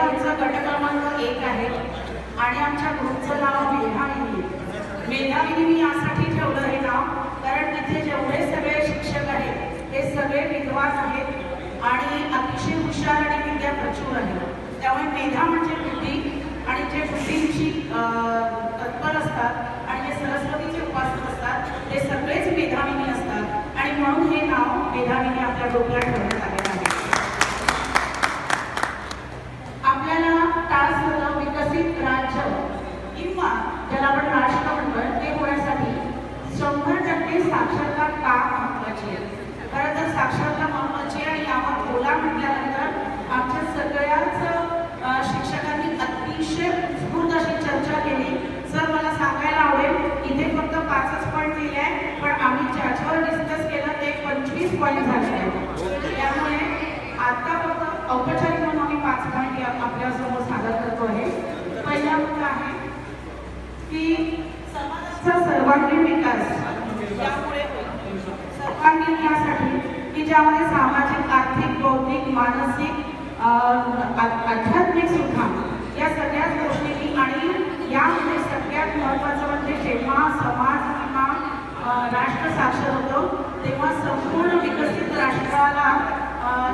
आमचा गट क्रमांक 1 आहे आणि आमच्या ग्रुपचं नाव मेधाविनी. मेधाविनी मी यासाठी ठेवलं हे नाव कारण तिथे जेवढे सगळे शिक्षक आहेत हे सगळे विद्वान आहेत आणि अतिशय हुशार आणि विद्या प्रचूर आहे. त्यामुळे मेधा म्हणजे बुद्धी आणि जे बुद्धीची तत्पर असतात आणि जे सरस्वतीचे उपासक असतात ते सगळेच मेधाविनी असतात आणि म्हणून हे नाव मेधाविनी आपल्या ग्रुपला ठेवण्यात आलेलं आहे. आपल्याला टास्क विकसित राज्य किंवा ज्याला आपण राष्ट्र म्हणतोय ते होण्यासाठी 100% साक्षरता का महत्वाची आहे. खरं तर साक्षरता महत्वाची आहे आणि यावर बोला म्हटल्यानंतर आमच्या सगळ्याच शिक्षकांनी अतिशय उत्स्फूर्त अशी चर्चा केली. सर मला सांगायला आवडेल इथे फक्त 5च पॉईंट दिले आहे पण आम्ही ज्याच्यावर डिस्कस केलं ते 25 पॉईंट झाले आहेत. त्यामुळे आता फक्त औपचारिक म्हणून आम्ही 5 पॉईंट आपल्यासमोर सादर करतो आहे. पहिला मुद्दा आहे की समाजाचा सर्वांगीण विकास यामुळे सर्वांगीण यासाठी की ज्यामध्ये सामाजिक, आर्थिक, बौद्धिक, मानसिक, आध्यात्मिक सुद्धा या सगळ्याच गोष्टी आणि यामध्ये सगळ्यात महत्त्वाचं म्हणजे जेव्हा समाज किंवा राष्ट्र साक्षर होतो तेव्हा संपूर्ण विकसित राष्ट्राला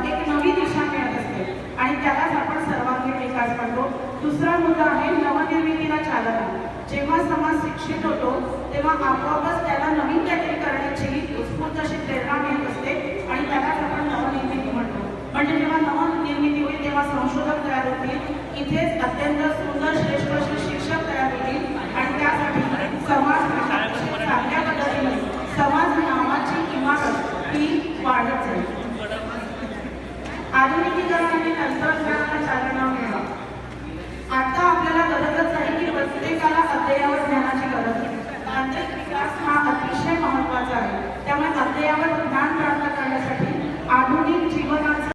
एक नवी दिशा मिळत असते आणि त्यालाच आपण सर्वांगीण विकास म्हणतो. दुसरा मुद्दा आहे नवनिर्मितीला चालना. जेव्हा समाज शिक्षित होतो तेव्हा आपोआपच त्याला नवीन काहीतरी करण्याची उत्स्फूर्त अशी प्रेरणा मिळत असते आणि त्यालाच आपण नवनिर्मिती म्हणतो. म्हणजे जेव्हा नवनिर्मिती होईल तेव्हा संशोधक तयार होतील, इथेच अत्यंत सुंदर श्रेष्ठ असे शिक्षक तयार होतील आणि त्यासाठी समाज चांगल्या पद्धतीने समाज नावाची इमारत ही वाढत जाईल. आधुनिकीकरण आणि तंत्रज्ञानाला चालना मिळवा. आता आपल्याला गरजच आहे की प्रत्येकाला अद्ययावत